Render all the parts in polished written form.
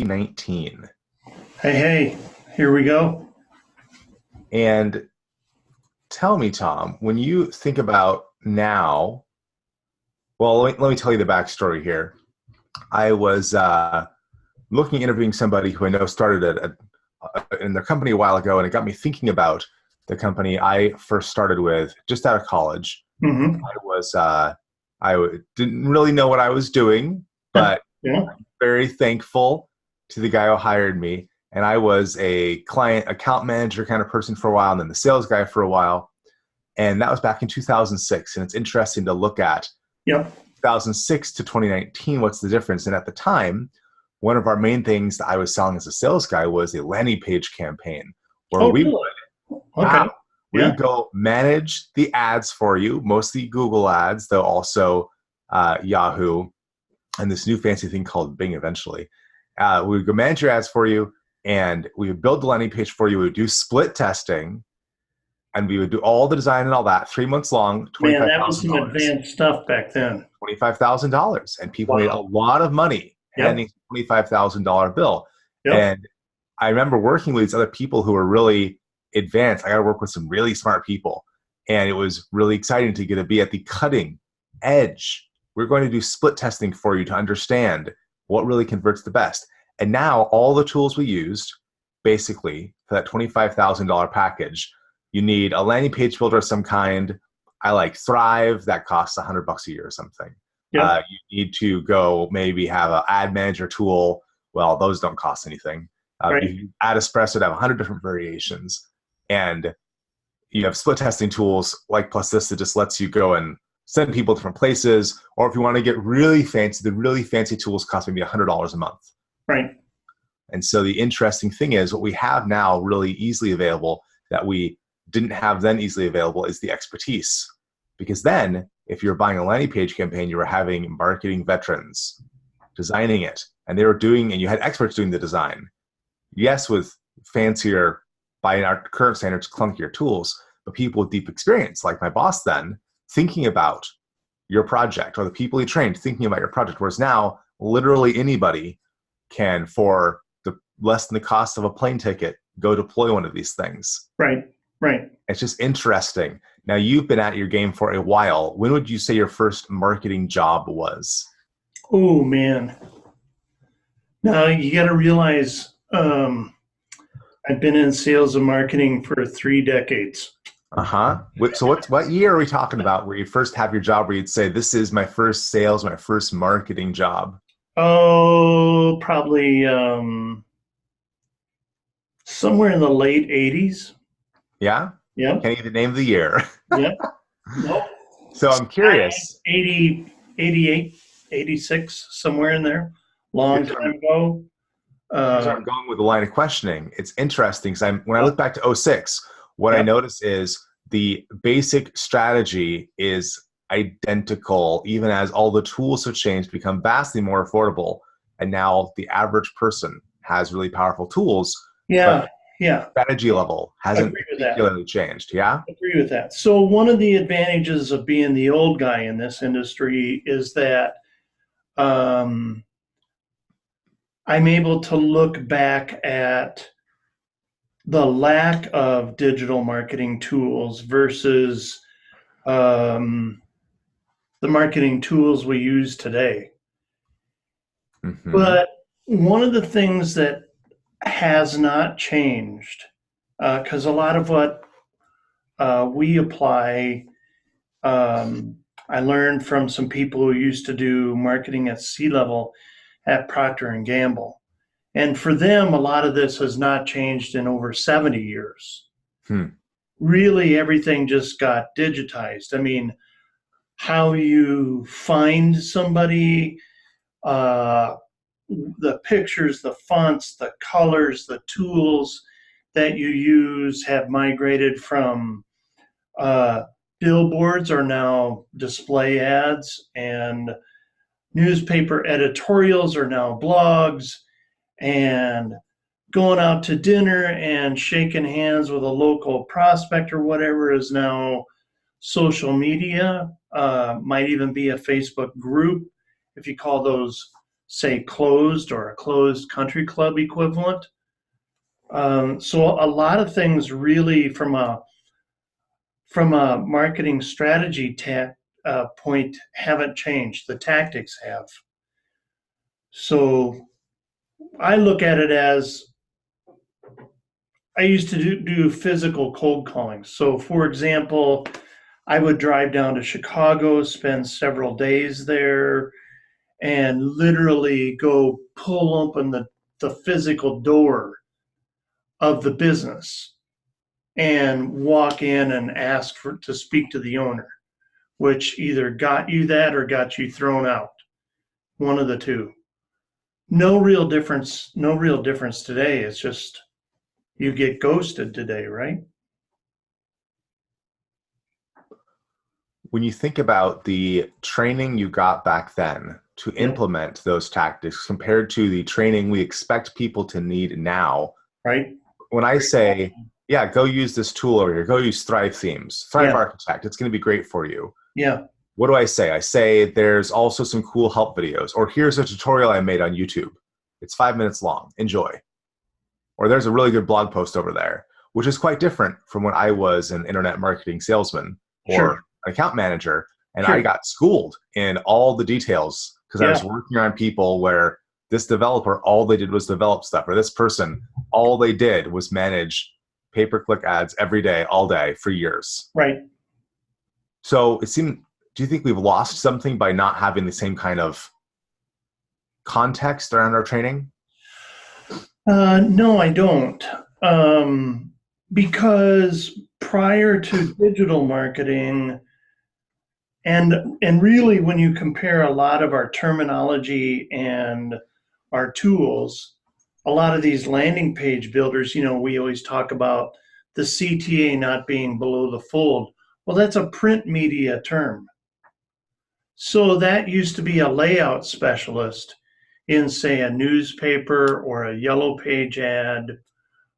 2019. Hey, here we go. And tell me, Tom, when you think about now, well, let me tell you the backstory here. I was looking, interviewing somebody who I know started in their company a while ago, and it got me thinking about the company I first started with just out of college. Hmm. Didn't really know what I was doing, but Yeah. very thankful to the guy who hired me. And I was a client account manager kind of person for a while, and then the sales guy for a while. And that was back in 2006. And it's interesting to look at Yep. 2006 to 2019, what's the difference? And at the time, one of our main things that I was selling as a sales guy was a landing page campaign where Oh, we really? yeah, Okay. we Yeah. would go manage the ads for you, mostly Google ads, though also Yahoo, and this new fancy thing called Bing eventually. We would go manage your ads for you, and we would build the landing page for you. We would do split testing, and we would do all the design and all that, 3 months long, Man, $25,000. that was some advanced stuff back then. $25,000. And people made a Wow. lot of money Yep. handing a $25,000 bill. Yep. And I remember working with these other people who were really advanced. I got to work with some really smart people. And it was really exciting to get to be at the cutting edge. We're going to do split testing for you to understand what really converts the best. And now all the tools we used, basically, for that $25,000 package, you need a landing page builder of some kind. I like Thrive, that costs $100 a year or something. Yep. You need to go maybe have an ad manager tool. Well, those don't cost anything. Right. You add espresso to have 100 different variations. And you have split testing tools like Plus this that just lets you go and send people different places. Or if you want to get really fancy, the really fancy tools cost maybe $100 a month. Right. And so the interesting thing is what we have now really easily available that we didn't have then easily available is the expertise. Because then if you're buying a landing page campaign, you were having marketing veterans designing it, and they were doing, and you had experts doing the design. Yes, with fancier, by our current standards, clunkier tools, but people with deep experience, like my boss then, thinking about your project, or the people he trained thinking about your project. Whereas now, literally anybody can, for the less than the cost of a plane ticket, go deploy one of these things. Right. Right. It's just interesting. Now, you've been at your game for a while. When would you say your first marketing job was? Oh, man. Now you got to realize I've been in sales and marketing for 3 decades. Uh-huh. So what year are we talking about where you first have your job where you'd say, this is my first sales, my first marketing job? Oh, probably somewhere in the late 80s. Yeah? Yep. Can't even name the year. Yep. Nope. So I'm curious. 80, 88, 86, somewhere in there, long Here's what time ago. I'm going with the line of questioning. It's interesting because when I Yep. look back to '06, what I Yep. notice is the basic strategy is identical, even as all the tools have changed, become vastly more affordable. And now the average person has really powerful tools, but Yeah. Yeah. strategy level hasn't Agree with that. particularly changed. Yeah? Agree with that. So one of the advantages of being the old guy in this industry is that um, I'm able to look back at the lack of digital marketing tools versus um, the marketing tools we use today. Hmm. But one of the things that has not changed, because a lot of what we apply, I learned from some people who used to do marketing at C-level at Procter and Gamble. And for them, a lot of this has not changed in over 70 years. Hmm. Really, everything just got digitized. I mean, how you find somebody, uh, the pictures, the fonts, the colors, the tools that you use have migrated from uh, billboards are now display ads, and newspaper editorials are now blogs, and going out to dinner and shaking hands with a local prospect or whatever is now social media. Might even be a Facebook group if you call those say, closed or a closed country club equivalent. So a lot of things really from a marketing strategy point haven't changed. The tactics have. So I look at it as I used to do physical cold calling. So, for example, I would drive down to Chicago, spend several days there, and literally go pull open the physical door of the business and walk in and ask to speak to the owner, which either got you that or got you thrown out. One of the two. No real difference. No real difference today. It's just you get ghosted today, right? When you think about the training you got back then to implement those tactics compared to the training we expect people to need now, right? When I say, yeah, go use this tool over here, go use Thrive Themes, Thrive Architect, it's going to be great for you. Yeah. What do I say? I say there's also some cool help videos, or here's a tutorial I made on YouTube. It's 5 minutes long. Enjoy. Or there's a really good blog post over there, which is quite different from when I was an internet marketing salesman or an account manager, and I got schooled in all the details because I was working on people where this developer, all they did was develop stuff, or this person, all they did was manage pay-per-click ads every day, all day for years. Right. So it seemed, do you think we've lost something by not having the same kind of context around our training? No, I don't. Because prior to digital marketing, and really when you compare a lot of our terminology and our tools, a lot of these landing page builders, we always talk about the CTA not being below the fold. Well, that's a print media term. So that used to be a layout specialist in, say, a newspaper or a yellow page ad,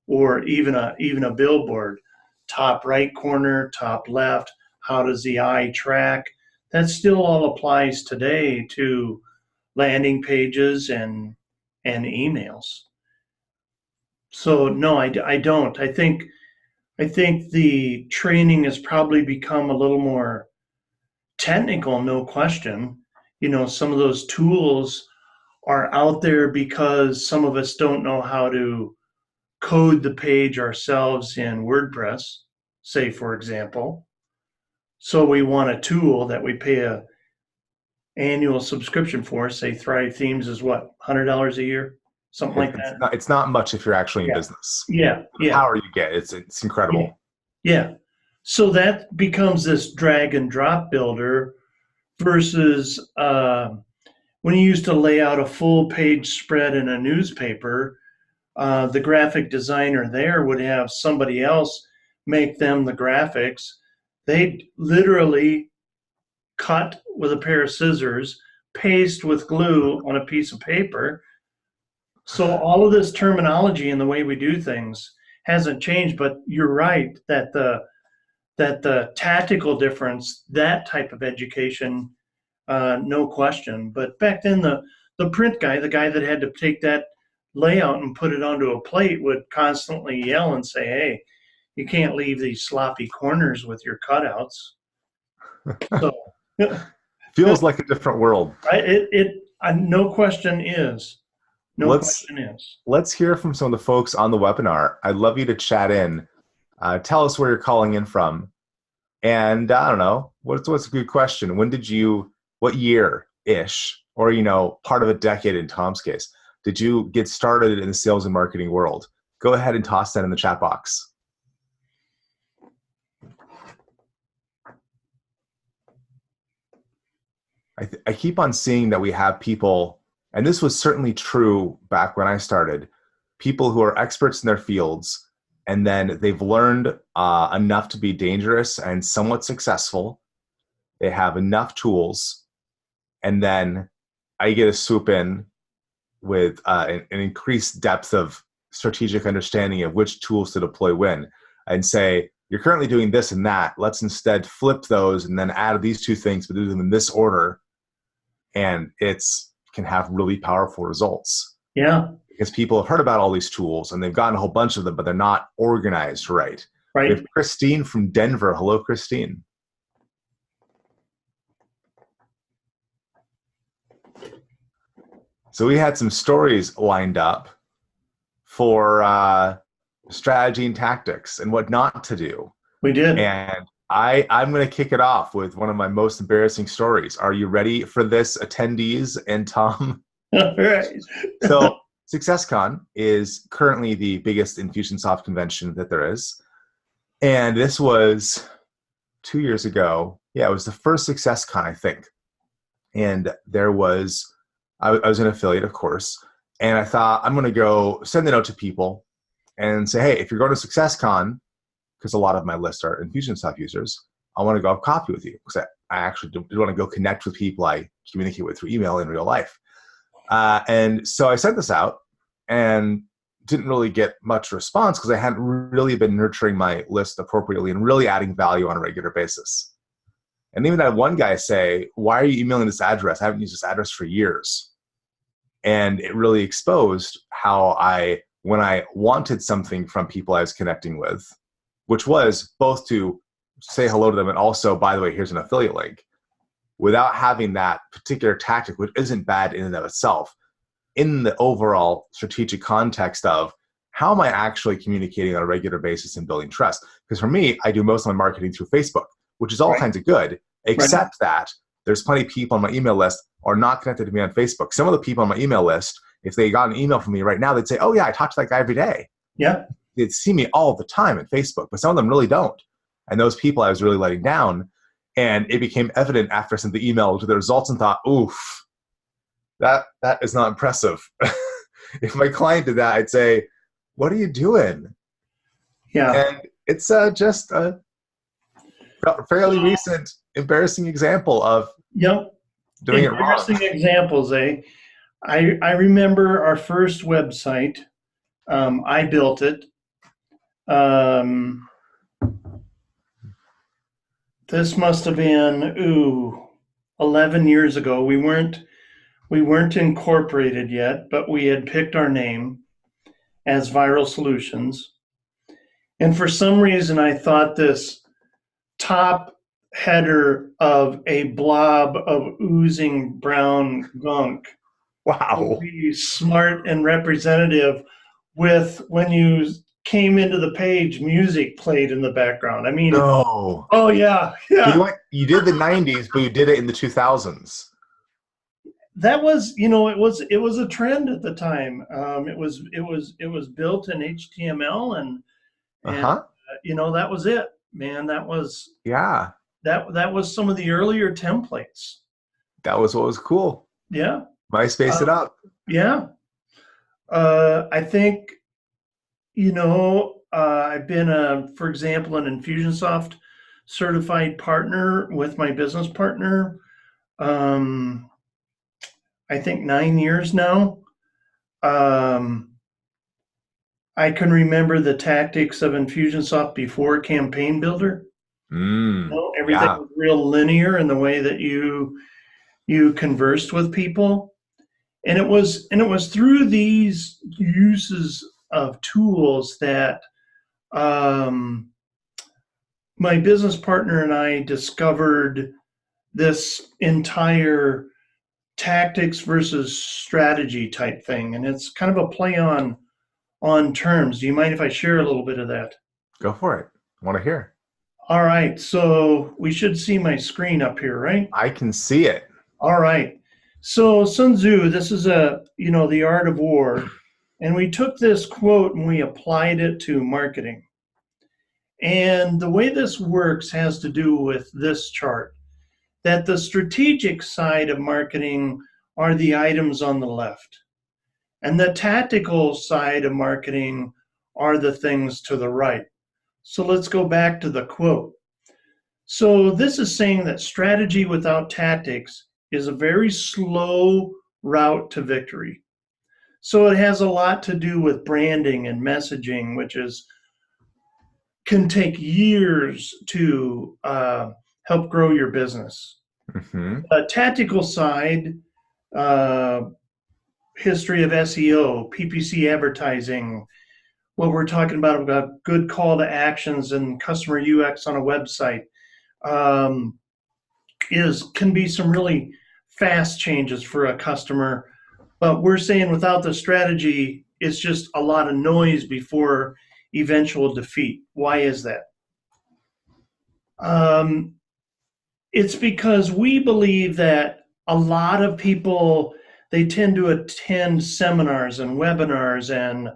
or even a billboard. Top right corner, top left, how does the eye track? That still all applies today to landing pages and emails. So no, I don't. I think the training has probably become a little more technical, no question. Some of those tools are out there because some of us don't know how to code the page ourselves in WordPress, say, for example. So we want a tool that we pay a annual subscription for. Say Thrive Themes is what, $100 a year, something like that. It's not much if you're actually in business. Yeah, the power you get, it's incredible. Yeah. So that becomes this drag and drop builder versus when you used to lay out a full page spread in a newspaper. The graphic designer there would have somebody else make them the graphics. They'd literally cut with a pair of scissors, paste with glue on a piece of paper. So all of this terminology and the way we do things hasn't changed, but you're right that the tactical difference, that type of education, no question. But back then, the print guy, the guy that had to take that layout and put it onto a plate, would constantly yell and say, "Hey, you can't leave these sloppy corners with your cutouts." So feels like a different world. No question is. Let's hear from some of the folks on the webinar. I'd love you to chat in. Tell us where you're calling in from. And I don't know, what's a good question? What year-ish, or part of a decade in Tom's case, did you get started in the sales and marketing world? Go ahead and toss that in the chat box. I keep on seeing that we have people, and this was certainly true back when I started, people who are experts in their fields, and then they've learned enough to be dangerous and somewhat successful. They have enough tools, and then I get to swoop in with an increased depth of strategic understanding of which tools to deploy when, and say, you're currently doing this and that. Let's instead flip those and then add these two things, but do them in this order. And it's can have really powerful results. Yeah. Because people have heard about all these tools and they've gotten a whole bunch of them, but they're not organized right. We Right. have Christine from Denver. Hello, Christine. So we had some stories lined up for strategy and tactics and what not to do. We did. And I'm going to kick it off with one of my most embarrassing stories. Are you ready for this, attendees and Tom? All right. So SuccessCon is currently the biggest Infusionsoft convention that there is. And this was 2 years ago. Yeah, it was the first SuccessCon, I think. And there was, I was an affiliate, of course. And I thought, I'm going to go send a note to people and say, hey, if you're going to SuccessCon, because a lot of my list are Infusionsoft users, I want to go have coffee with you. Because I actually do want to go connect with people I communicate with through email in real life. And so I sent this out and didn't really get much response because I hadn't really been nurturing my list appropriately and really adding value on a regular basis. And even had one guy say, why are you emailing this address? I haven't used this address for years. And it really exposed how when I wanted something from people I was connecting with, which was both to say hello to them and also, by the way, here's an affiliate link, without having that particular tactic, which isn't bad in and of itself, in the overall strategic context of how am I actually communicating on a regular basis and building trust? Because for me, I do most of my marketing through Facebook, which is all kinds of good, except that there's plenty of people on my email list are not connected to me on Facebook. Some of the people on my email list, if they got an email from me right now, they'd say, oh yeah, I talk to that guy every day. Yeah. They'd see me all the time at Facebook, but some of them really don't. And those people I was really letting down. And it became evident after I sent the email to the results and thought, oof, that is not impressive. If my client did that, I'd say, what are you doing? Yeah. And it's just a fairly recent embarrassing example of doing it wrong. Embarrassing examples, eh? I remember our first website. I built it. This must have been 11 years ago. We weren't incorporated yet, but we had picked our name as Viral Solutions. And for some reason, I thought this top header of a blob of oozing brown gunk would Wow. be smart and representative with, when you came into the page, music played in the background. I mean, No. oh yeah. You did the 90s, but you did it in the 2000s. That was, it was a trend at the time. It was built in HTML and that was it, man. That was some of the earlier templates. That was what was cool. Yeah. MySpace it up. Yeah. I think, I've been, for example, an Infusionsoft certified partner with my business partner. I think 9 years now. I can remember the tactics of Infusionsoft before Campaign Builder. Everything was real linear in the way that you conversed with people. And it was through these uses of tools that my business partner and I discovered this entire tactics versus strategy type thing. And it's kind of a play on terms. Do you mind if I share a little bit of that? Go for it. I want to hear. All right. So we should see my screen up here, right? I can see it. All right. So Sun Tzu, this is The Art of War. And we took this quote and we applied it to marketing. And the way this works has to do with this chart, that the strategic side of marketing are the items on the left. And the tactical side of marketing are the things to the right. So let's go back to the quote. So this is saying that strategy without tactics is a very slow route to victory. So it has a lot to do with branding and messaging, which can take years to help grow your business. Mm-hmm. The tactical side history of SEO, PPC advertising, what we're talking about good call to actions and customer UX on a website, can be some really fast changes for a customer. But we're saying without the strategy, it's just a lot of noise before eventual defeat. Why is that? It's because we believe that a lot of people, they tend to attend seminars and webinars and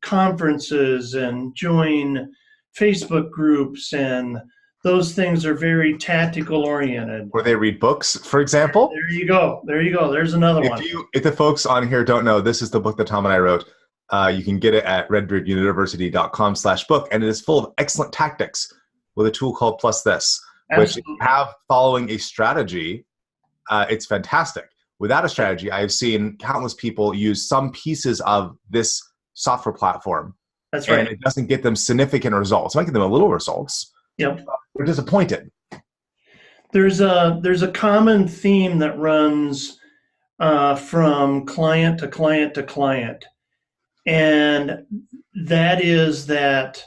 conferences and join Facebook groups, and those things are very tactical oriented. Or they read books, for example. There you go. There you go. There's another one. If the folks on here don't know, this is the book that Tom and I wrote. You can get it at redbearduniversity.com/book, and it is full of excellent tactics with a tool called Plus This, which if you have following a strategy, it's fantastic. Without a strategy, I've seen countless people use some pieces of this software platform. That's right. And it doesn't get them significant results. It might get them a little results. Yep. They're disappointed. There's a common theme that runs from client to client to client. And that is that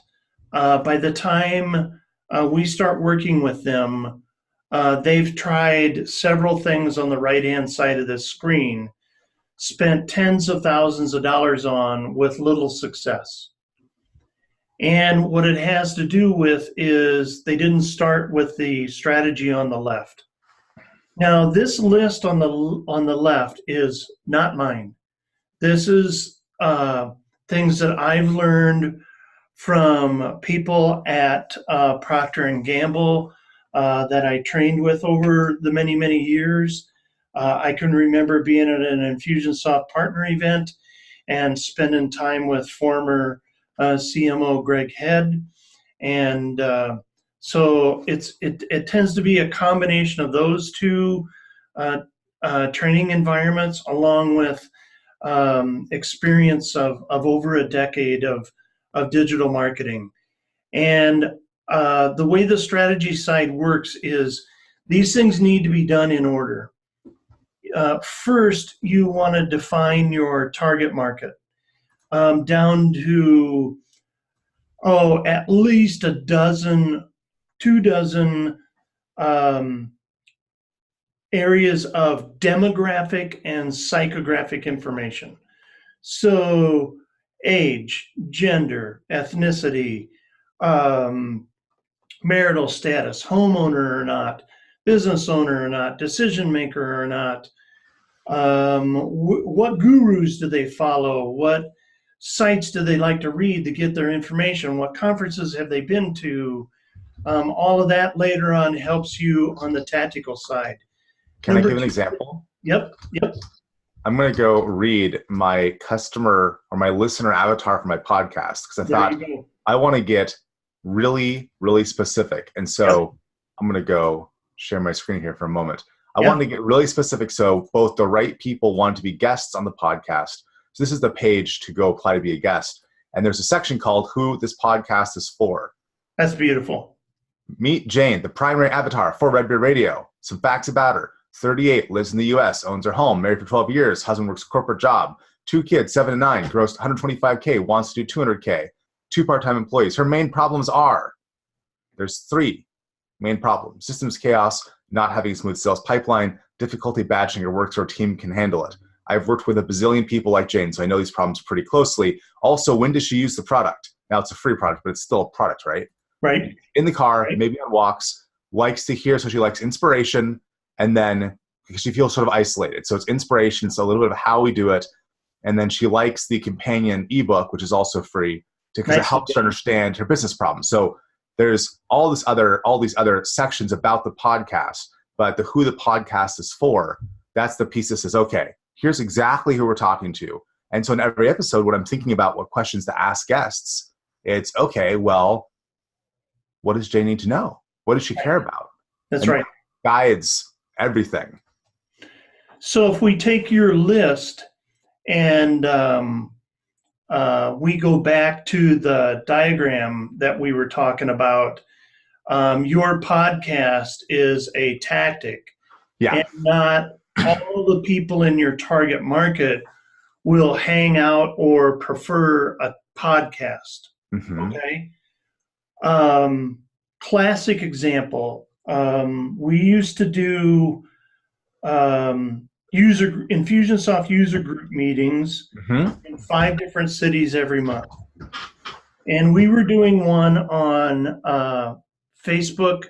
by the time we start working with them, they've tried several things on the right-hand side of this screen, spent tens of thousands of dollars on with little success. And what it has to do with is they didn't start with the strategy on the left. Now, this list on the left is not mine. This is things that I've learned from people at Procter & Gamble that I trained with over the many, many years. I can remember being at an Infusionsoft partner event and spending time with former CMO Greg Head. And so it tends to be a combination of those two training environments, along with experience of over a decade of digital marketing. And the way the strategy side works is these things need to be done in order. First, you want to define your target market down to, at least a dozen, 24 areas of demographic and psychographic information. So age, gender, ethnicity, marital status, homeowner or not, business owner or not, decision maker or not, what gurus do they follow, what sites do they like to read to get their information, what conferences have they been to. All of that later on helps you on the tactical side. Can I give an example? Yep. I'm going to go read my customer or my listener avatar for my podcast because I thought I want to get really, really specific. And so I'm going to go share my screen here for a moment. I wanted to get really specific so both the right people want to be guests on the podcast. So this is the page to go apply to be a guest. And there's a section called Who This Podcast Is For. That's beautiful. Meet Jane, the primary avatar for Redbeard Radio. Some facts about her. 38, lives in the U.S., owns her home, married for 12 years, husband works a corporate job, 2 kids, 7 and 9, grossed $125K, wants to do $200K, 2 part-time employees. Her main problems are, there's 3 main problems: systems chaos, not having a smooth sales pipeline, difficulty batching her work so her team can handle it. I've worked with a bazillion people like Jane, so I know these problems pretty closely. Also, when does she use the product? Now, it's a free product, but it's still a product, right? Right. In the car, maybe on walks, likes to hear, so she likes inspiration, and then because she feels sort of isolated. So it's inspiration, so a little bit of how we do it, and then she likes the companion ebook, which is also free, because it helps her understand her business problems. So there's all these other sections about the podcast, but the who the podcast is for, that's the piece that says, okay, here's exactly who we're talking to. And so in every episode, when I'm thinking about what questions to ask guests, it's, okay, well, what does Jay need to know? What does she care about? That's right. Guides everything. So if we take your list and we go back to the diagram that we were talking about, your podcast is a tactic and not all the people in your target market will hang out or prefer a podcast. Mm-hmm. Okay. Classic example. We used to do Infusionsoft user group meetings Mm-hmm. in 5 different cities every month. And we were doing one on Facebook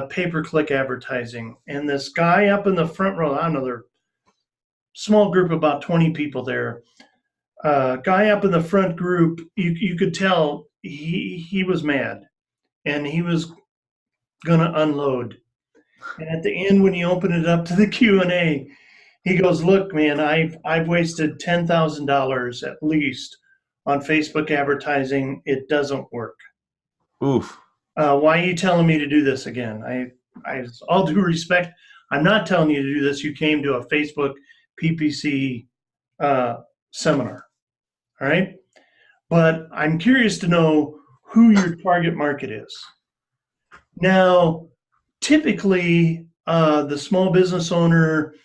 pay-per-click advertising. And this guy up in the front row, I don't know, there small group, about 20 people there. Guy up in the front group, you could tell he was mad, and he was gonna unload. And at the end, when he opened it up to the Q&A, he goes, "Look, man, I've wasted $10,000 at least on Facebook advertising. It doesn't work. Oof. Why are you telling me to do this again? All due respect, I'm not telling you to do this. You came to a Facebook PPC seminar, all right? But I'm curious to know who your target market is." Now, typically, the small business owner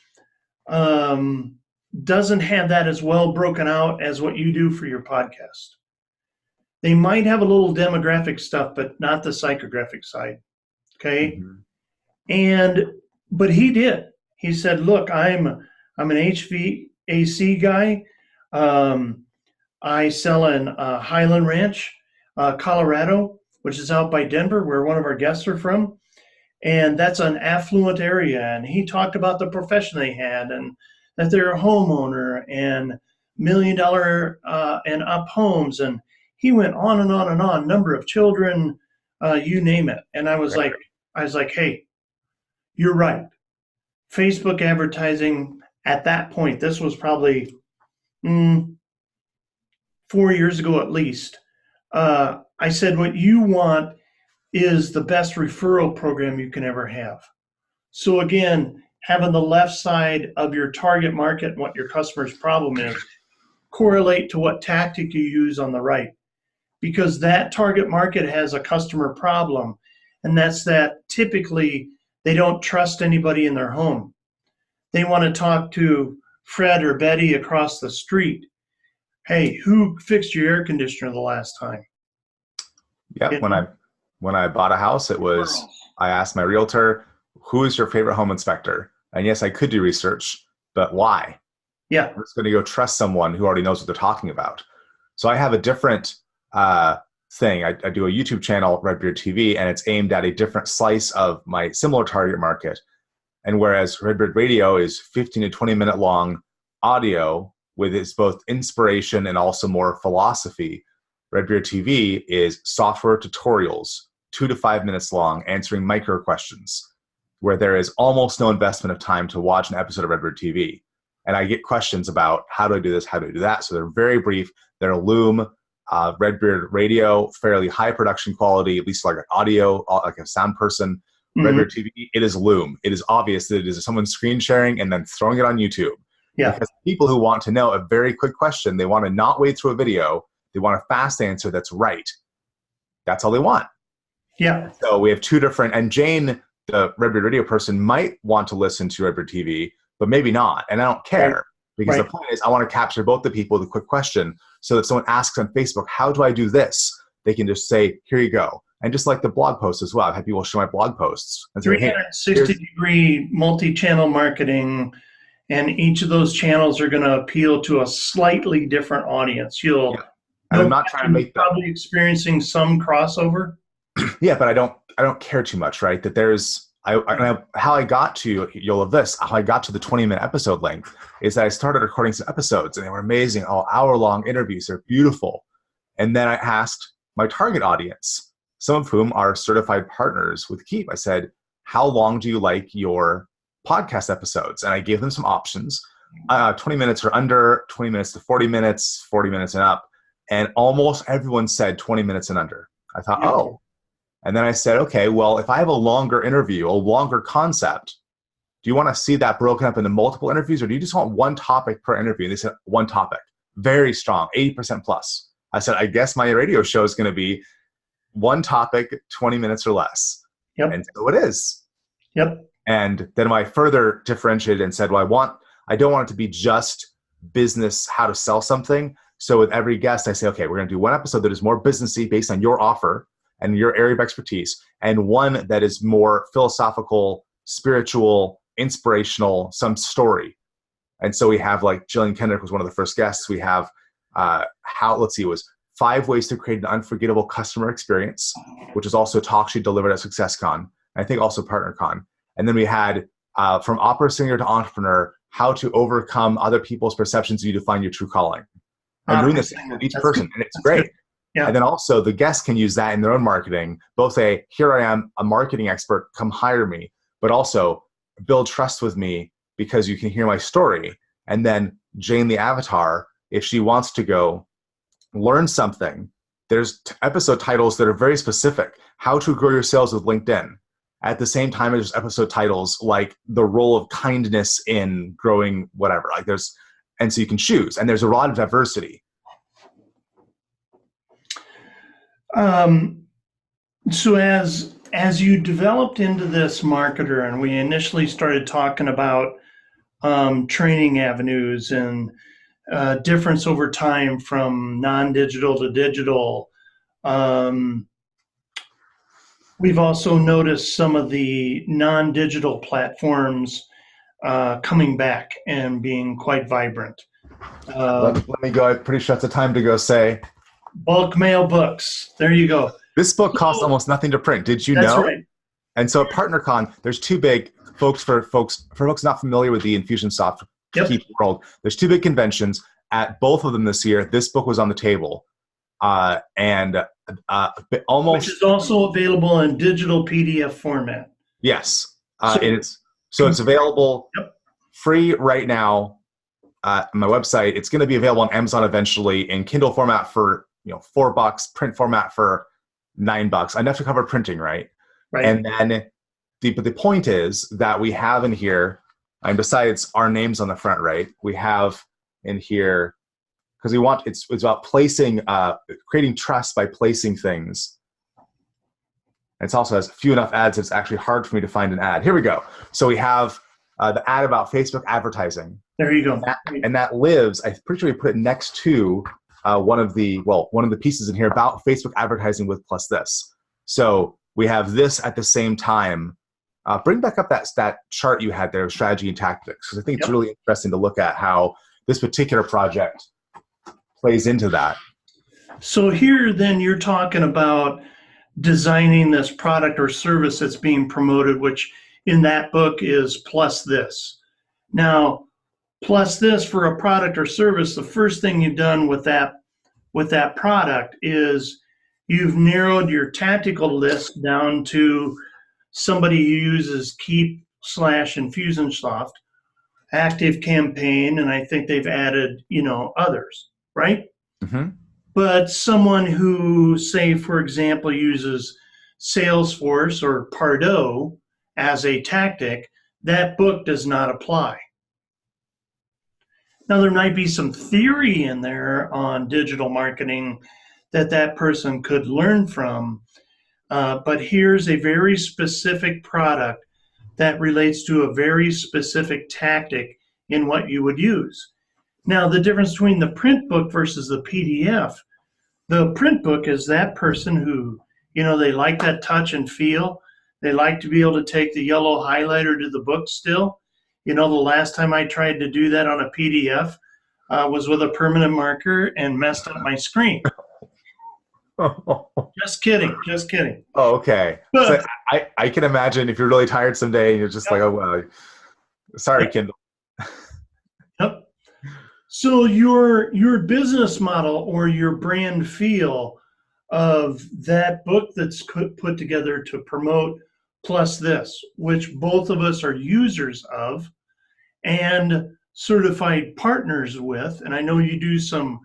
doesn't have that as well broken out as what you do for your podcast. They might have a little demographic stuff, but not the psychographic side. Okay. Mm-hmm. But he did. He said, "Look, I'm an HVAC guy. I sell in Highland Ranch, Colorado, which is out by Denver, where one of our guests are from. And that's an affluent area." And he talked about the profession they had, and that they're a homeowner, and $1 million and up homes. And he went on and on and on, number of children, you name it. And I was like, "Hey, you're right. Facebook advertising at that point," this was probably 4 years ago at least. I said, "What you want is the best referral program you can ever have." So again, having the left side of your target market and what your customer's problem is correlate to what tactic you use on the right, because that target market has a customer problem, and that's that typically they don't trust anybody in their home. They want to talk to Fred or Betty across the street. "Hey, who fixed your air conditioner the last time?" Yeah. When I bought a house, I asked my realtor, "Who is your favorite home inspector?" And yes, I could do research, but why? Yeah. I'm just going to go trust someone who already knows what they're talking about. So I have a different thing. I do a YouTube channel, Redbeard TV, and it's aimed at a different slice of my similar target market. And whereas Redbeard Radio is 15 to 20 minute long audio with its both inspiration and also more philosophy, Redbeard TV is software tutorials, 2 to 5 minutes long, answering micro questions, where there is almost no investment of time to watch an episode of Redbeard TV. And I get questions about how do I do this, how do I do that. So they're very brief. They're Loom, Redbeard Radio, fairly high production quality, at least like an audio, like a sound person. Mm-hmm. Redbeard TV, it is Loom. It is obvious that it is someone screen sharing and then throwing it on YouTube. Yeah. Because people who want to know a very quick question, they want to not wade through a video. They want a fast answer that's right. That's all they want. Yeah. So we have two different, and Jane, the Redbeard Radio person, might want to listen to Redbeard TV, but maybe not. And I don't care. Right. Because the point is I want to capture both the people with a quick question, so that someone asks on Facebook, "How do I do this?" They can just say, "Here you go." And just like the blog posts as well, I've had people show my blog posts. And say, 360-degree multi-channel marketing, and each of those channels are going to appeal to a slightly different audience. And I'm not trying to make them. Probably experiencing some crossover. Yeah, but I don't care too much, right? That there's how I got to, you'll love this, how I got to the 20-minute episode length is that I started recording some episodes, and they were amazing, all hour-long interviews. They're beautiful. And then I asked my target audience, some of whom are certified partners with Keep. I said, "How long do you like your podcast episodes?" And I gave them some options. 20 minutes or under, 20 minutes to 40 minutes, 40 minutes and up. And almost everyone said 20 minutes and under. I thought, oh. And then I said, okay, well, if I have a longer interview, a longer concept, do you want to see that broken up into multiple interviews, or do you just want one topic per interview? And they said, one topic. Very strong, 80% plus. I said, I guess my radio show is going to be one topic, 20 minutes or less. Yep. And so it is. Yep. And then I further differentiated and said, well, I don't want it to be just business, how to sell something. So with every guest, I say, okay, we're going to do one episode that is more businessy based on your offer and your area of expertise, and one that is more philosophical, spiritual, inspirational, some story. And so we have, like, Jillian Kendrick was one of the first guests. We have it was 5 ways to create an unforgettable customer experience, which is also a talk she delivered at SuccessCon, and I think also PartnerCon. And then we had from opera singer to entrepreneur, how to overcome other people's perceptions of you to find your true calling. I'm doing this with each person, and it's great. Yeah. And then also the guests can use that in their own marketing, both say, here I am, a marketing expert, come hire me, but also build trust with me because you can hear my story. And then Jane the avatar, if she wants to go learn something, there's episode titles that are very specific. How to grow your sales with LinkedIn. At the same time, there's episode titles like the role of kindness in growing whatever. And so you can choose, and there's a lot of diversity. So as you developed into this marketer, and we initially started talking about training avenues and difference over time from non-digital to digital, we've also noticed some of the non-digital platforms coming back and being quite vibrant. Let me go. I'm pretty sure it's the time to go say. Bulk mail books. There you go. This book costs almost nothing to print. Did you know? That's right. And so at PartnerCon, there's 2 big folks for folks not familiar with the Infusionsoft world. There's 2 big conventions. At both of them this year, this book was on the table, and almost, which is also available in digital PDF format. Yes, it's available free right now on my website. It's going to be available on Amazon eventually in Kindle format for $4, print format for $9. Enough to cover printing, right? Right. And then the point is that we have in here, and besides our names on the front, right? We have in here, because it's about placing, creating trust by placing things. It also has few enough ads that it's actually hard for me to find an ad. Here we go. So we have the ad about Facebook advertising. There you go. And that lives, I'm pretty sure we put it next to one of the pieces in here about Facebook advertising with plus this. So we have this at the same time. Bring back up that chart you had there of strategy and tactics, because I think it's really interesting to look at how this particular project plays into that. So here then you're talking about designing this product or service that's being promoted, which in that book is plus this. Now, plus this for a product or service, the first thing you've done with that product is you've narrowed your tactical list down to somebody who uses Keep/Infusionsoft, Active Campaign, and I think they've added, others, right? Mm-hmm. But someone who, say, for example, uses Salesforce or Pardot as a tactic, that book does not apply. Now, there might be some theory in there on digital marketing that person could learn from, but here's a very specific product that relates to a very specific tactic in what you would use. Now, the difference between the print book versus the PDF, the print book is that person who, they like that touch and feel. They like to be able to take the yellow highlighter to the book still. The last time I tried to do that on a PDF was with a permanent marker and messed up my screen. Just kidding. Oh, okay. So I can imagine if you're really tired someday and you're just like, oh, well, sorry, Kindle. Yep. So your business model or your brand feel of that book that's put together to promote plus this, which both of us are users of and certified partners with, and I know you do some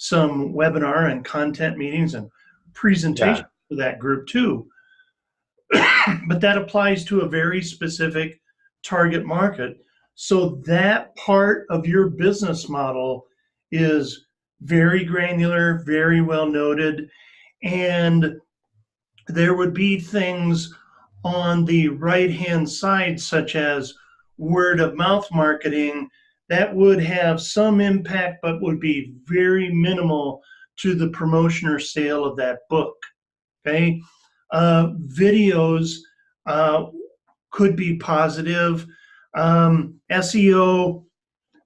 webinar and content meetings and presentations for that group too. But that applies to a very specific target market. So that part of your business model is very granular, very well noted, and there would be things on the right-hand side, such as word of mouth marketing, that would have some impact, but would be very minimal to the promotion or sale of that book. Okay. Videos could be positive. SEO,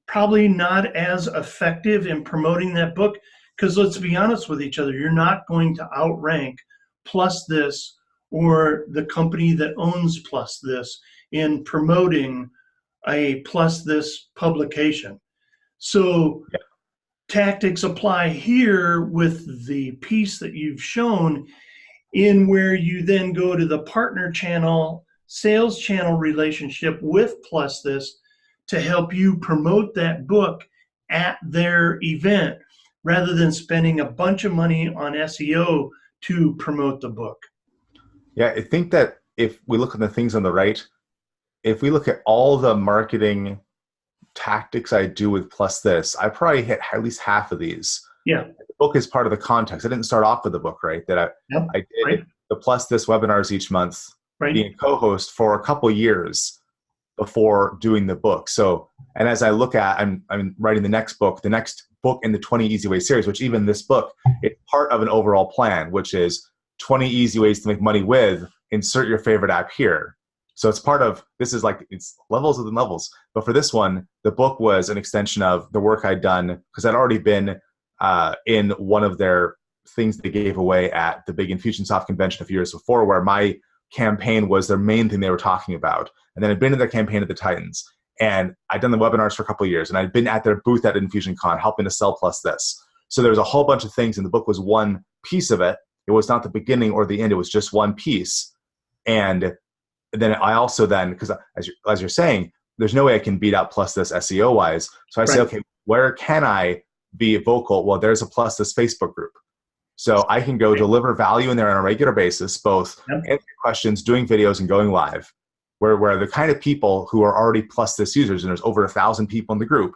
probably not as effective in promoting that book, because let's be honest with each other, you're not going to outrank Plus This or the company that owns Plus This in promoting a Plus This publication. So tactics apply here with the piece that you've shown, in where you then go to the partner channel, sales channel relationship with Plus This to help you promote that book at their event, rather than spending a bunch of money on SEO to promote the book. Yeah, I think that if we look at the things on the right, if we look at all the marketing tactics I do with Plus This, I probably hit at least half of these. Yeah. The book is part of the context. I didn't start off with the book, right? That I did the Plus This webinars each month, being a co-host for a couple years before doing the book. So, and as I look at, I'm writing the next book in the 20 Easy Ways series, which even this book, it's part of an overall plan, which is 20 easy ways to make money with, insert your favorite app here. So it's part of, this is like, it's levels within levels. But for this one, the book was an extension of the work I'd done, because I'd already been in one of their things they gave away at the big Infusionsoft convention a few years before, where my campaign was their main thing they were talking about. And then I'd been in their campaign at the Titans, and I'd done the webinars for a couple of years, and I'd been at their booth at InfusionCon helping to sell Plus This. So there was a whole bunch of things, and the book was one piece of it. It was not the beginning or the end. It was just one piece. And then I also then, because as you're saying, there's no way I can beat out Plus This SEO-wise. So I say, okay, where can I be vocal? Well, there's a Plus This Facebook group. So I can go deliver value in there on a regular basis, both answering questions, doing videos, and going live, where the kind of people who are already Plus This users, and there's over 1,000 people in the group,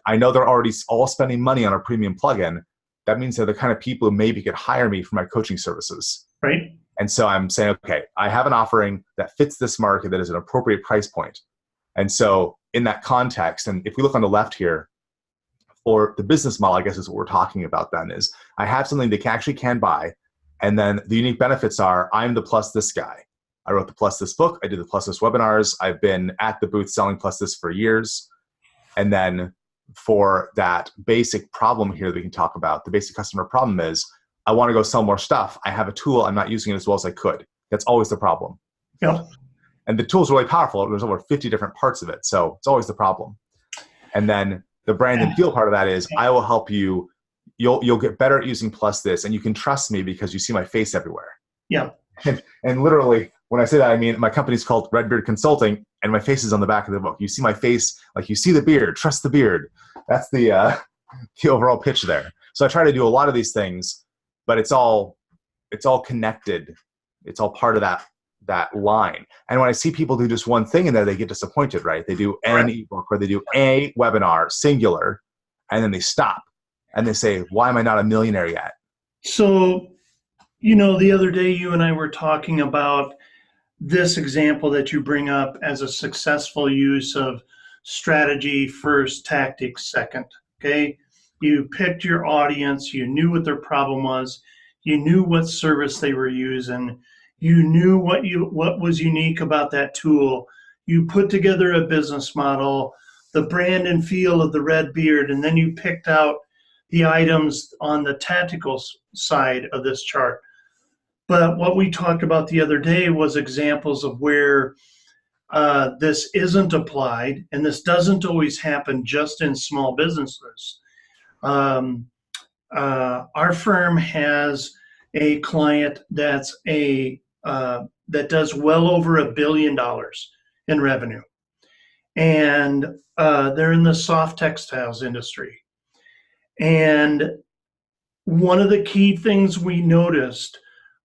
I know they're already all spending money on a premium plugin. That means they're the kind of people who maybe could hire me for my coaching services. Right. And so I'm saying, okay, I have an offering that fits this market that is an appropriate price point. And so in that context, and if we look on the left here, for the business model, I guess is what we're talking about then, is I have something they actually can buy. And then the unique benefits are, I'm the Plus This guy. I wrote the Plus This book. I did the Plus This webinars. I've been at the booth selling Plus This for years. And then for that basic problem here that we can talk about, the basic customer problem is, I want to go sell more stuff. I have a tool. I'm not using it as well as I could. That's always the problem. Yep. And the tool is really powerful. There's over 50 different parts of it. So it's always the problem. And then the brand and feel part of that is, I will help you. You'll get better at using Plus This, and you can trust me because you see my face everywhere. Yeah. And literally, when I say that, I mean my company's called Redbeard Consulting, and my face is on the back of the book. You see my face, like you see the beard. Trust the beard. That's the overall pitch there. So I try to do a lot of these things, but it's all connected. It's all part of that line. And when I see people do just one thing in there, they get disappointed, right? They do an ebook or they do a webinar, singular, and then they stop and they say, why am I not a millionaire yet? So, the other day you and I were talking about this example that you bring up as a successful use of strategy first, tactics second. Okay. You picked your audience, you knew what their problem was, you knew what service they were using, you knew what was unique about that tool. You put together a business model, the brand and feel of the red beard, and then you picked out the items on the tactical side of this chart. But what we talked about the other day was examples of where this isn't applied, and this doesn't always happen just in small businesses. Our firm has a client that does well over $1 billion in revenue, and they're in the soft textiles industry. And one of the key things we noticed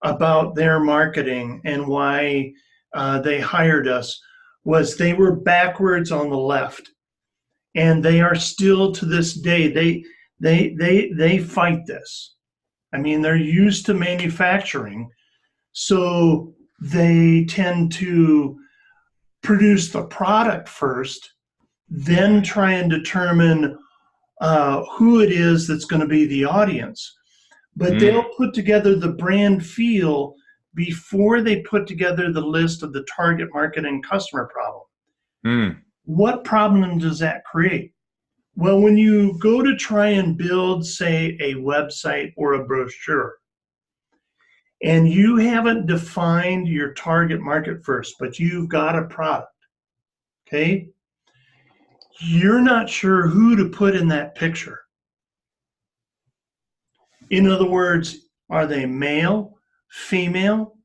about their marketing and why they hired us was they were backwards on the left, and they are still to this day. They fight this. I mean, they're used to manufacturing, so they tend to produce the product first, then try and determine who it is that's going to be the audience. But they'll put together the brand feel before they put together the list of the target market and customer problem. What problem does that create? Well, when you go to try and build, say, a website or a brochure, and you haven't defined your target market first, but you've got a product, okay? You're not sure who to put in that picture. In other words, are they male, female?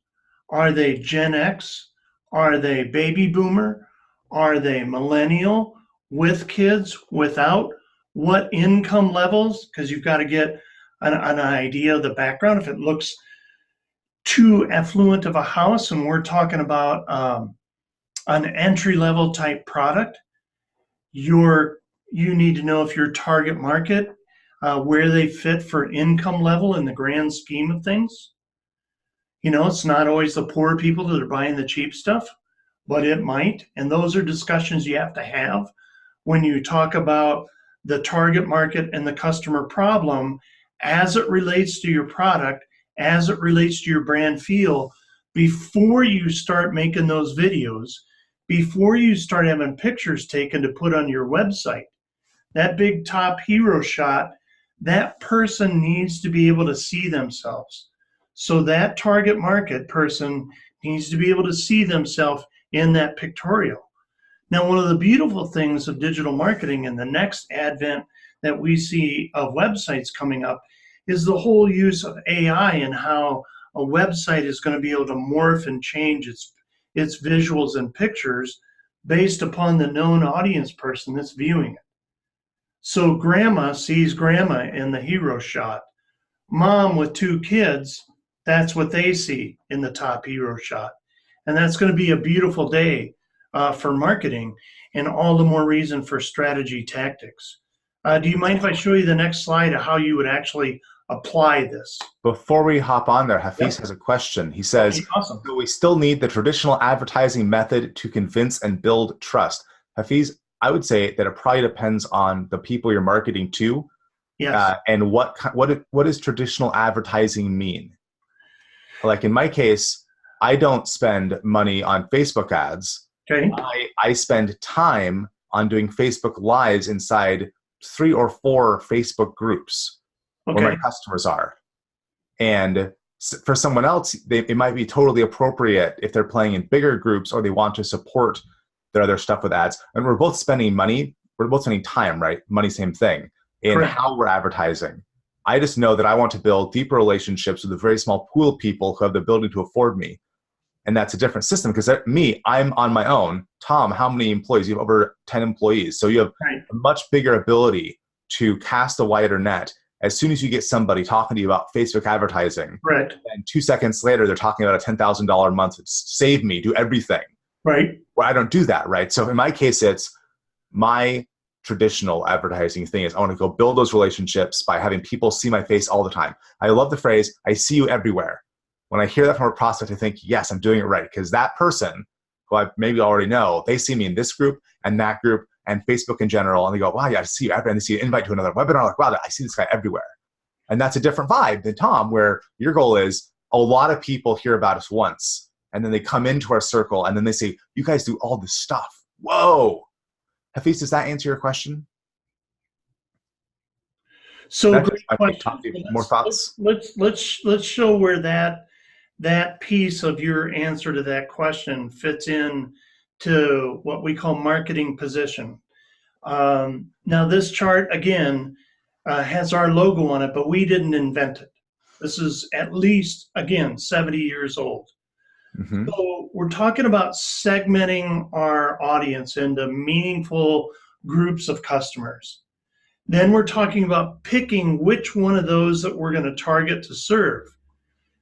Are they Gen X? Are they baby boomer? Are they millennial, with kids, without? What income levels? Because you've got to get an idea of the background. If it looks too affluent of a house, and we're talking about an entry-level type product, you need to know if your target market, where they fit for income level in the grand scheme of things. You know, it's not always the poor people that are buying the cheap stuff, but it might. And those are discussions you have to have when you talk about the target market and the customer problem as it relates to your product, as it relates to your brand feel, before you start making those videos, before you start having pictures taken to put on your website. That big top hero shot, that person needs to be able to see themselves. So that target market person needs to be able to see themselves in that pictorial. Now, one of the beautiful things of digital marketing and the next advent that we see of websites coming up is the whole use of AI and how a website is going to be able to morph and change its visuals and pictures based upon the known audience person that's viewing it. So grandma sees grandma in the hero shot. Mom with 2 kids, that's what they see in the top hero shot. And that's going to be a beautiful day for marketing, and all the more reason for strategy tactics. Do you mind if I show you the next slide of how you would actually apply this? Before we hop on there, Hafiz has a question. He says, okay, awesome. Do we still need the traditional advertising method to convince and build trust? Hafiz, I would say that it probably depends on the people you're marketing to. Yes. And what does traditional advertising mean? Like in my case, I don't spend money on Facebook ads. Okay. I spend time on doing Facebook Lives inside 3 or 4 Facebook groups where my customers are. And for someone else, it might be totally appropriate if they're playing in bigger groups or they want to support their other stuff with ads. And we're both spending money. We're both spending time, right? Money, same thing, in how we're advertising. I just know that I want to build deeper relationships with a very small pool of people who have the ability to afford me. And that's a different system because I'm on my own. Tom, how many employees? You have over 10 employees. So you have a much bigger ability to cast a wider net. As soon as you get somebody talking to you about Facebook advertising, and 2 seconds later, they're talking about a $10,000 a month, save me, do everything. Well, I don't do that, right? So in my case, it's my traditional advertising thing is I want to go build those relationships by having people see my face all the time. I love the phrase, I see you everywhere. When I hear that from a prospect, I think, yes, I'm doing it right. Because that person, who I maybe already know, they see me in this group and that group and Facebook in general. And they go, wow, yeah, I see you everywhere. And they see an invite to another webinar. Like, wow, I see this guy everywhere. And that's a different vibe than Tom, where your goal is a lot of people hear about us once. And then they come into our circle and then they say, you guys do all this stuff. Whoa. Hafiz, does that answer your question? So great question. More thoughts? Let's show where that piece of your answer to that question fits in to what we call marketing position. Now this chart again has our logo on it, but we didn't invent it. This is at least, again, 70 years old. So we're talking about segmenting our audience into meaningful groups of customers. Then we're talking about picking which one of those that we're going to target to serve.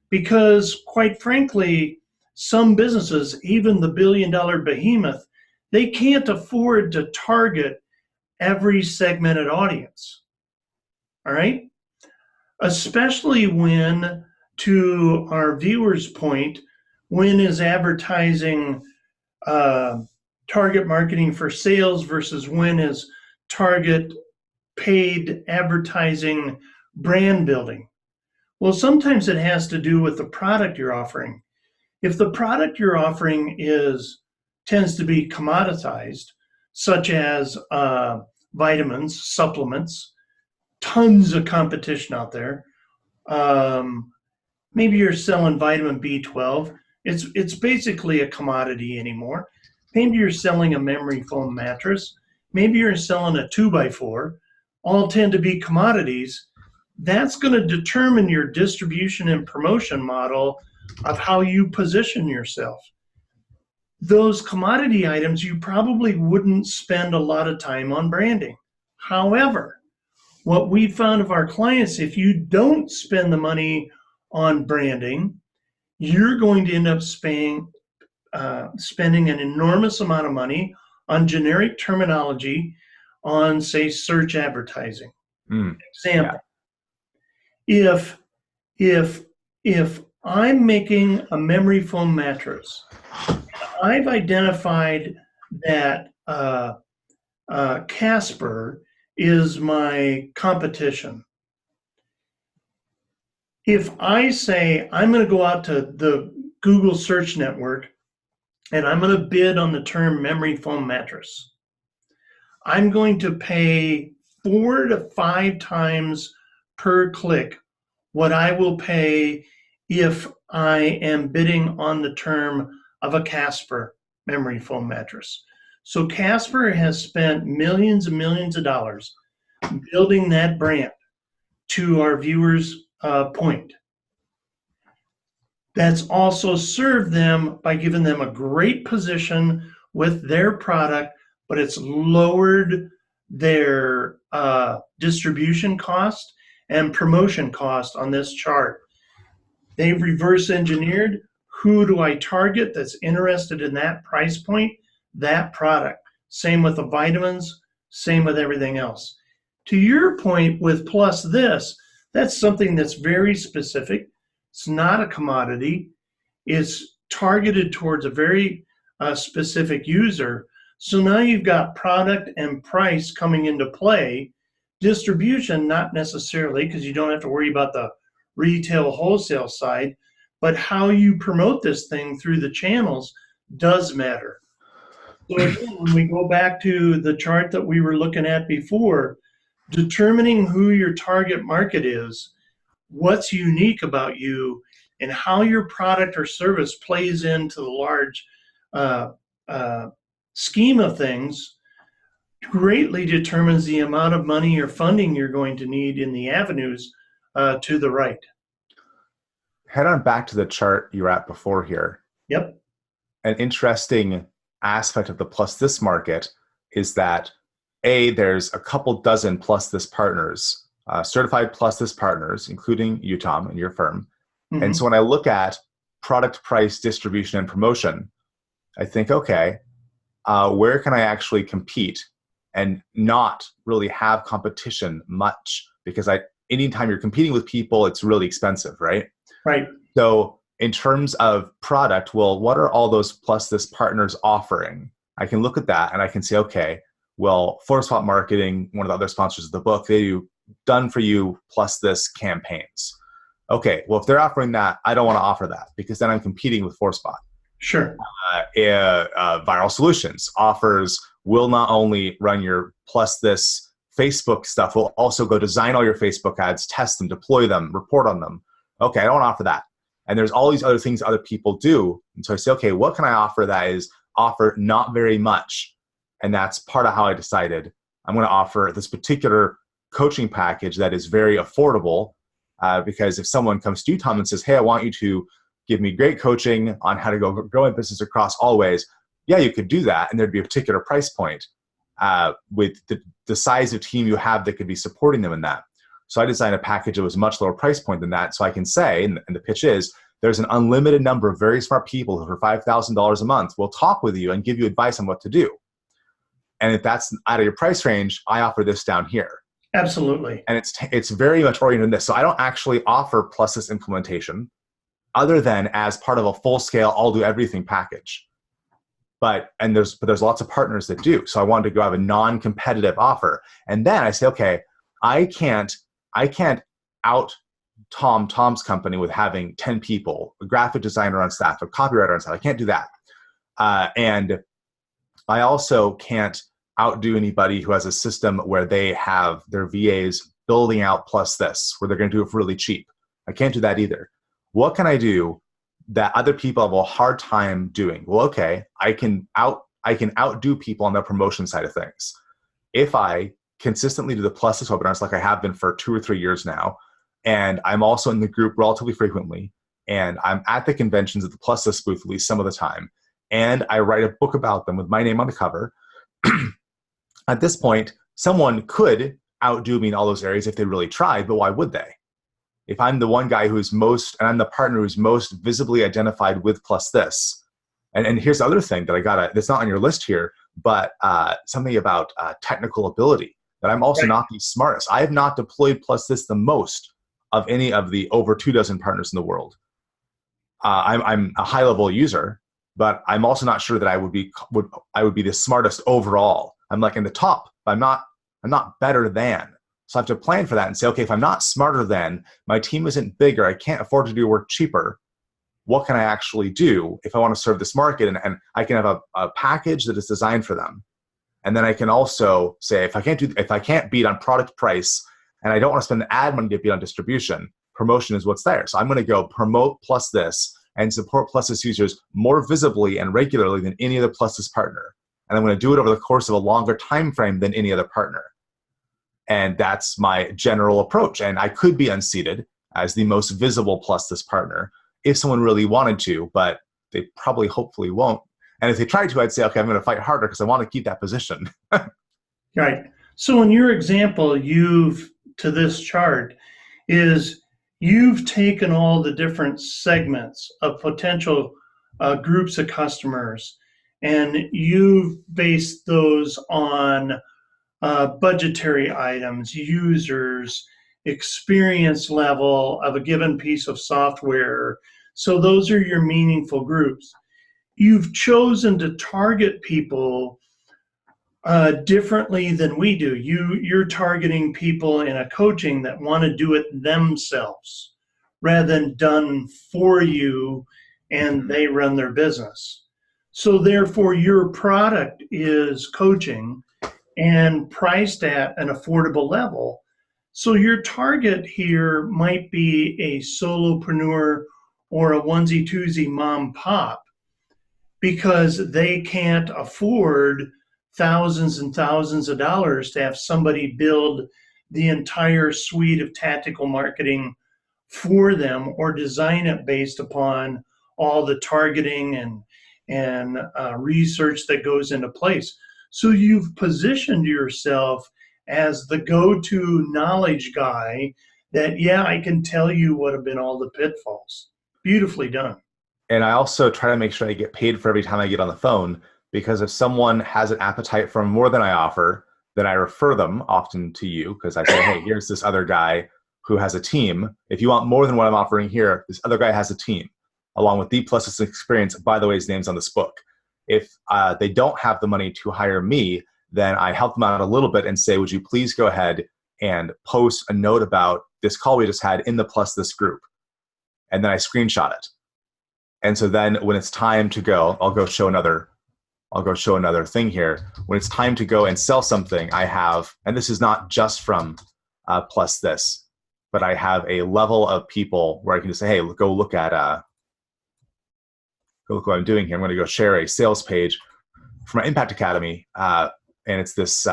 Because quite frankly, some businesses, even the billion-dollar behemoth, they can't afford to target every segmented audience. All right? Especially when, to our viewers' point, When is advertising target marketing for sales versus when is target paid advertising brand building? Well, sometimes it has to do with the product you're offering. If the product you're offering tends to be commoditized, such as vitamins, supplements, tons of competition out there. Maybe you're selling vitamin B12. It's basically a commodity anymore. Maybe you're selling a memory foam mattress. Maybe you're selling a 2x4. All tend to be commodities. That's going to determine your distribution and promotion model of how you position yourself. Those commodity items, you probably wouldn't spend a lot of time on branding. However, what we found of our clients, if you don't spend the money on branding, you're going to end up spending an enormous amount of money on generic terminology on, say, search advertising. Example, if I'm making a memory foam mattress, I've identified that Casper is my competition. If I say I'm going to go out to the Google search network and I'm going to bid on the term memory foam mattress, I'm going to pay 4 to 5 times per click what I will pay if I am bidding on the term of a Casper memory foam mattress. So Casper has spent millions and millions of dollars building that brand to our viewers' point. That's also served them by giving them a great position with their product, but it's lowered their distribution cost and promotion cost on this chart. They've reverse engineered who do I target that's interested in that price point, that product. Same with the vitamins, same with everything else. To your point with plus this, that's something that's very specific. It's not a commodity. It's targeted towards a very specific user. So now you've got product and price coming into play. Distribution, not necessarily, because you don't have to worry about the retail wholesale side, but how you promote this thing through the channels does matter. So again, when we go back to the chart that we were looking at before, determining who your target market is, what's unique about you, and how your product or service plays into the large scheme of things greatly determines the amount of money or funding you're going to need in the avenues to the right. Head on back to the chart you were at before here. Yep. An interesting aspect of the plus this market is that there's a couple dozen plus this partners, certified plus this partners, including you, Tom, and your firm. Mm-hmm. And so when I look at product, price, distribution, and promotion, I think, okay, where can I actually compete and not really have competition much? Because anytime you're competing with people, it's really expensive, right? Right. So in terms of product, well, what are all those plus this partners offering? I can look at that and I can say, okay, well, ForceSpot Marketing, one of the other sponsors of the book, they do done for you plus this campaigns. Okay, well, if they're offering that, I don't want to offer that because then I'm competing with ForceSpot. Sure. Viral Solutions offers will not only run your plus this Facebook stuff, will also go design all your Facebook ads, test them, deploy them, report on them. Okay, I don't offer that. And there's all these other things other people do. And so I say, okay, what can I offer that is offer not very much? And that's part of how I decided I'm going to offer this particular coaching package that is very affordable because if someone comes to you, Tom, and says, hey, I want you to give me great coaching on how to grow my business across all ways, yeah, you could do that. And there'd be a particular price point with the size of team you have that could be supporting them in that. So I designed a package that was much lower price point than that. So I can say, and the pitch is, there's an unlimited number of very smart people who for $5,000 a month will talk with you and give you advice on what to do. And if that's out of your price range, I offer this down here. Absolutely. And it's very much oriented in this. So I don't actually offer plus this implementation. other than as part of a full scale, I'll do everything package. But there's lots of partners that do. So I wanted to go have a non-competitive offer. And then I say, okay, I can't out Tom's company with having 10 people, a graphic designer on staff, a copywriter on staff. I can't do that. And I also can't outdo anybody who has a system where they have their VAs building out plus this, where they're going to do it for really cheap. I can't do that either. What can I do that other people have a hard time doing? Well, okay, I can outdo people on the promotion side of things. If I consistently do the plus this webinars like I have been for 2 or 3 years now, and I'm also in the group relatively frequently, and I'm at the conventions at the plus this booth at least some of the time, and I write a book about them with my name on the cover, at this point, someone could outdo me in all those areas if they really tried, but why would they? If I'm the one guy who's most, and I'm the partner who's most visibly identified with plus this, and here's the other thing that that's not on your list here, but something about technical ability, that I'm also not the smartest. I have not deployed plus this the most of any of the over 24 partners in the world. I'm a high level user, but I'm also not sure that I would be the smartest overall. I'm like in the top, but I'm not better than. So I have to plan for that and say, okay, if I'm not smarter than, my team isn't bigger, I can't afford to do work cheaper, what can I actually do if I want to serve this market? And I can have a package that is designed for them. And then I can also say, if I can't beat on product price, and I don't want to spend the ad money to beat on distribution, promotion is what's there. So I'm going to go promote plus this and support plus this users more visibly and regularly than any other plus this partner. And I'm going to do it over the course of a longer time frame than any other partner. And that's my general approach. And I could be unseated as the most visible plus this partner if someone really wanted to, but they probably hopefully won't. And if they tried to, I'd say, okay, I'm going to fight harder because I want to keep that position. Right. So in your example, to this chart, you've taken all the different segments of potential groups of customers, and you've based those on budgetary items, users, experience level of a given piece of software. So those are your meaningful groups. You've chosen to target people differently than we do. You're targeting people in a coaching that want to do it themselves rather than done for you and they run their business. So therefore your product is coaching and priced at an affordable level. So your target here might be a solopreneur or a onesie twosie mom pop because they can't afford thousands and thousands of dollars to have somebody build the entire suite of tactical marketing for them or design it based upon all the targeting and research that goes into place. So you've positioned yourself as the go-to knowledge guy that, yeah, I can tell you what have been all the pitfalls. Beautifully done. And I also try to make sure I get paid for every time I get on the phone, because if someone has an appetite for more than I offer, then I refer them often to you because I say, hey, here's this other guy who has a team. If you want more than what I'm offering here, this other guy has a team along with D plus experience. By the way, his name's on this book. If they don't have the money to hire me, then I help them out a little bit and say, would you please go ahead and post a note about this call we just had in the plus this group. And then I screenshot it. And so then when it's time to go, I'll go show another thing here. When it's time to go and sell something, I have, and this is not just from plus this, but I have a level of people where I can just say, hey, go look what I'm doing here. I'm going to go share a sales page from my Impact Academy. And it's this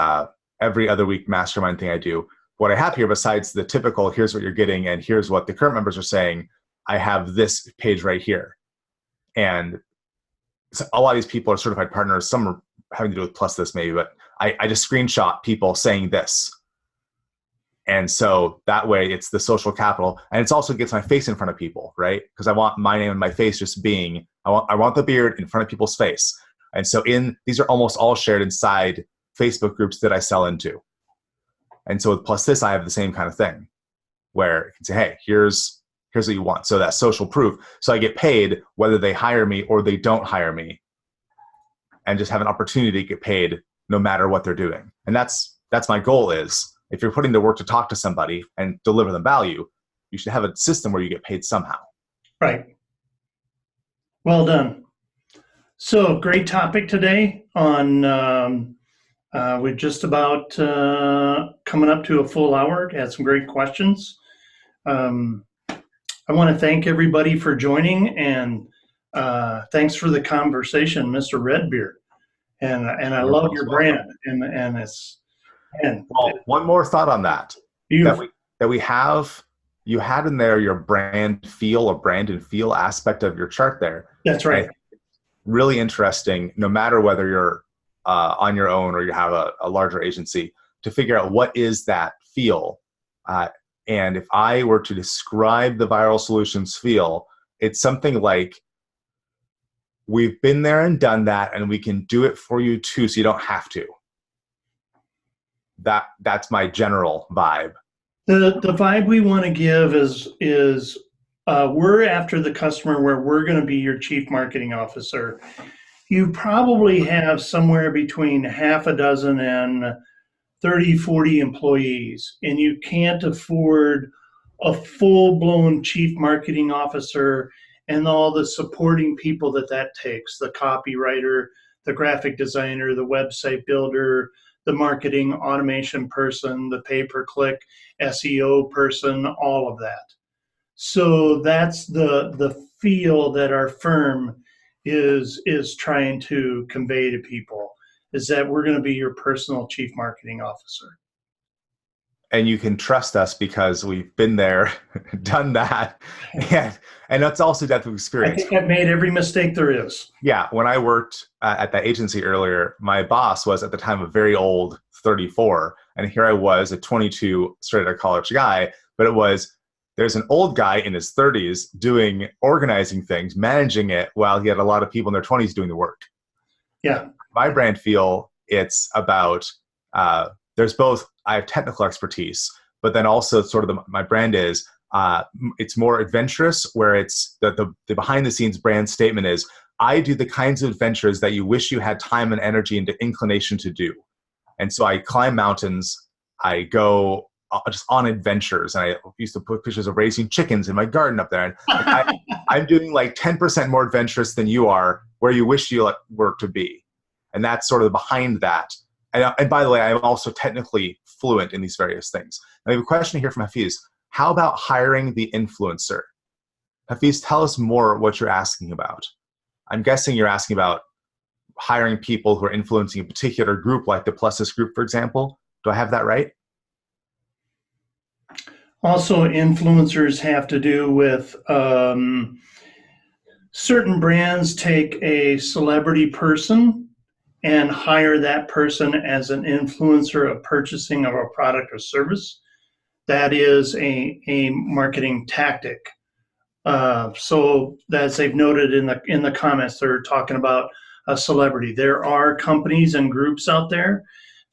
every other week mastermind thing I do. What I have here, besides the typical, here's what you're getting, and here's what the current members are saying, I have this page right here. And a lot of these people are certified partners. Some are having to do with plus this maybe, but I just screenshot people saying this. And so that way it's the social capital, and it also gets my face in front of people, right? Because I want my name and my face just being, I want the beard in front of people's face. And so these are almost all shared inside Facebook groups that I sell into. And so with plus this, I have the same kind of thing where you can say, hey, here's Here's what you want. So that social proof. So I get paid whether they hire me or they don't hire me, and just have an opportunity to get paid no matter what they're doing. And that's my goal is, if you're putting to work to talk to somebody and deliver them value, you should have a system where you get paid somehow. Right. Well done. So great topic today on, we're just about coming up to a full hour. Had some great questions. I want to thank everybody for joining, and thanks for the conversation, Mr. Redbeard. And I love your brand, and it's, and well, one more thought on that. beautiful. That we have, you had in there your brand feel, or brand and feel aspect of your chart there. That's right. Really interesting, no matter whether you're on your own or you have a larger agency, to figure out what is that feel. And if I were to describe the Viral Solutions feel, it's something like, we've been there and done that, and we can do it for you too, so you don't have to. That's my general vibe. The vibe we want to give is we're after the customer, where we're going to be your chief marketing officer. You probably have somewhere between half a dozen and 30, 40 employees, and you can't afford a full-blown chief marketing officer and all the supporting people that takes, the copywriter, the graphic designer, the website builder, the marketing automation person, the pay-per-click SEO person, all of that. So that's the feel that our firm is trying to convey to people, is that we're going to be your personal chief marketing officer. And you can trust us because we've been there, done that, and that's also depth of experience. I think I've made every mistake there is. Yeah, when I worked at that agency earlier, my boss was at the time a very old 34, and here I was, a 22 straight out of college guy, but it was, there's an old guy in his 30s organizing things, managing it, while he had a lot of people in their 20s doing the work. Yeah. My brand feel, it's about, there's both, I have technical expertise, but then also sort of my brand is, it's more adventurous, where it's the behind the scenes brand statement is, I do the kinds of adventures that you wish you had time and energy and inclination to do. And so I climb mountains, I go just on adventures, and I used to put pictures of raising chickens in my garden up there. And I'm doing like 10% more adventurous than you are, where you wish you were to be. And that's sort of behind that. And by the way, I'm also technically fluent in these various things. And I have a question here from Hafiz. How about hiring the influencer? Hafiz, tell us more what you're asking about. I'm guessing you're asking about hiring people who are influencing a particular group, like the Pluses group, for example. Do I have that right? Also, influencers have to do with certain brands take a celebrity person and hire that person as an influencer of purchasing of a product or service. That is a marketing tactic. So as they've noted in the comments, they're talking about a celebrity. There are companies and groups out there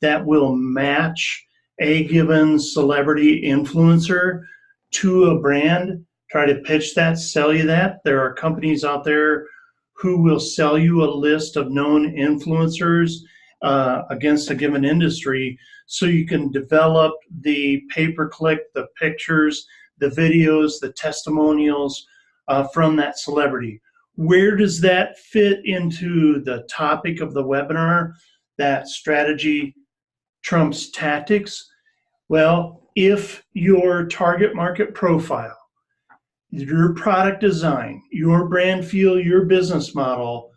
that will match a given celebrity influencer to a brand, try to pitch that, sell you that. There are companies out there who will sell you a list of known influencers against a given industry, so you can develop the pay-per-click, the pictures, the videos, the testimonials from that celebrity. Where does that fit into the topic of the webinar, that strategy trumps tactics? Well, if your target market profile, your product design, your brand feel, your business model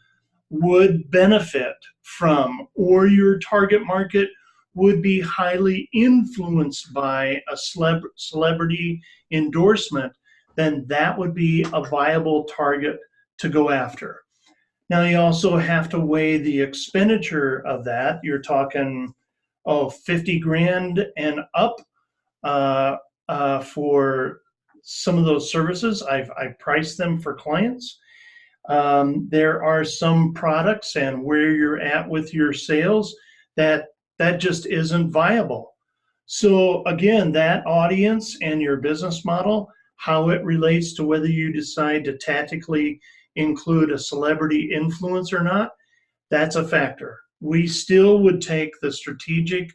would benefit from, or your target market would be highly influenced by a celebrity endorsement, then that would be a viable target to go after. Now, you also have to weigh the expenditure of that. You're talking, 50 grand and up for some of those services. I've priced them for clients. There are some products and where you're at with your sales that just isn't viable. So again, that audience and your business model, how it relates to whether you decide to tactically include a celebrity influence or not, that's a factor. We still would take the strategic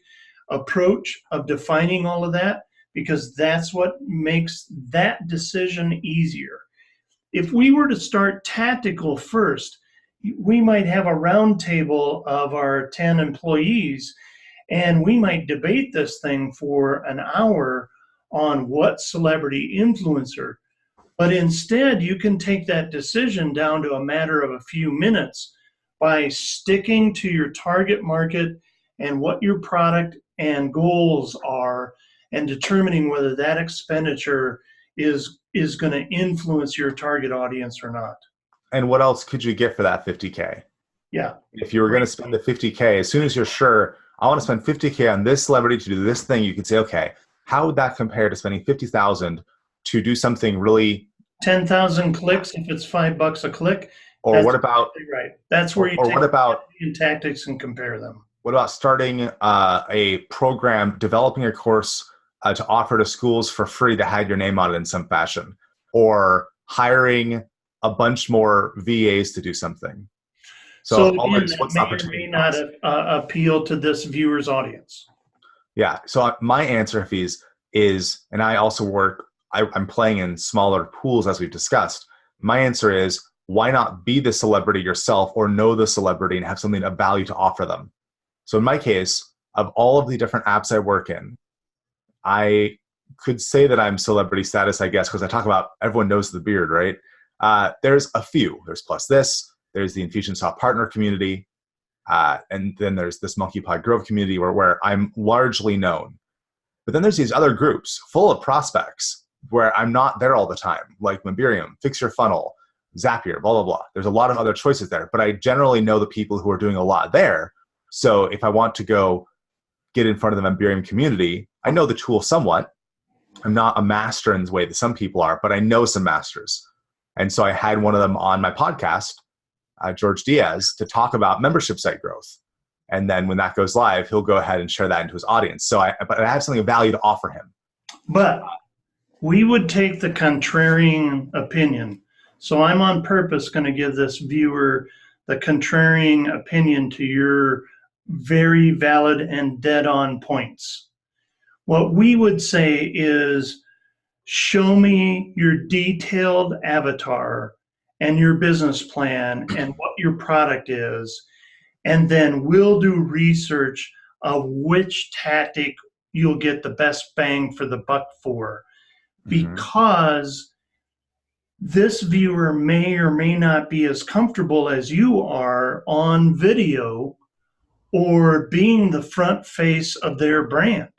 approach of defining all of that because that's what makes that decision easier. If we were to start tactical first, we might have a roundtable of our 10 employees and we might debate this thing for an hour on what celebrity influencer. But instead, you can take that decision down to a matter of a few minutes by sticking to your target market and what your product and goals are and determining whether that expenditure is going to influence your target audience or not. And what else could you get for that 50K? Yeah. If you were going to spend the 50K, as soon as you're sure, I want to spend 50K on this celebrity to do this thing, you could say, okay, how would that compare to spending 50,000 to do something really 10,000 clicks if it's $5 a click? Or what about right? That's where you or take what about tactics and compare them. What about starting a program, developing a course to offer to schools for free that had your name on it in some fashion, or hiring a bunch more VAs to do something? So again, what's that may or may not appeal to this viewer's audience. Yeah. So my answer, Hafiz, is, and I also work, I'm playing in smaller pools as we've discussed. My answer is, why not be the celebrity yourself or know the celebrity and have something of value to offer them? So in my case, of all of the different apps I work in, I could say that I'm celebrity status, I guess, because I talk about everyone knows the beard, right? There's a few. There's Plus This, there's the Infusionsoft partner community, and then there's this Monkey Pod Grove community where I'm largely known. But then there's these other groups full of prospects where I'm not there all the time, like Memberium, Fix Your Funnel, Zapier, blah, blah, blah. There's a lot of other choices there, but I generally know the people who are doing a lot there. So if I want to go get in front of the Memberium community, I know the tool somewhat. I'm not a master in the way that some people are, but I know some masters. And so I had one of them on my podcast, George Diaz, to talk about membership site growth. And then when that goes live, he'll go ahead and share that into his audience. But I have something of value to offer him. But we would take the contrarian opinion. So I'm on purpose going to give this viewer the contrarian opinion to your very valid and dead-on points. What we would say is, show me your detailed avatar and your business plan and what your product is, and then we'll do research of which tactic you'll get the best bang for the buck for. Because this viewer may or may not be as comfortable as you are on video or being the front face of their brand.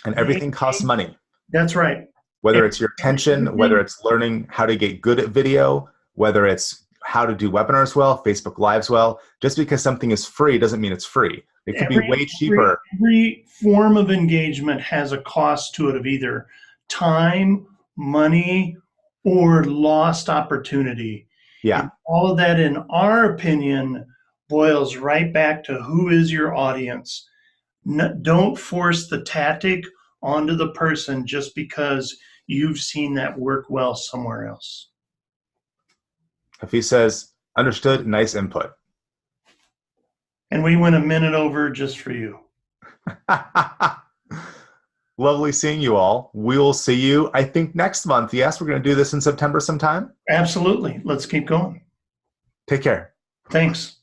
And everything costs money. That's right. Whether it's your attention, whether it's learning how to get good at video, whether it's how to do webinars well, Facebook Lives well. Just because something is free doesn't mean it's free. It could be way cheaper. Every form of engagement has a cost to it of either time, money, or lost opportunity. Yeah. And all of that, in our opinion, boils right back to who is your audience. Don't force the tactic onto the person just because you've seen that work well somewhere else. If he says, understood, nice input. And we went a minute over just for you. Lovely seeing you all. We'll see you, I think, next month. Yes, we're going to do this in September sometime. Absolutely. Let's keep going. Take care. Thanks.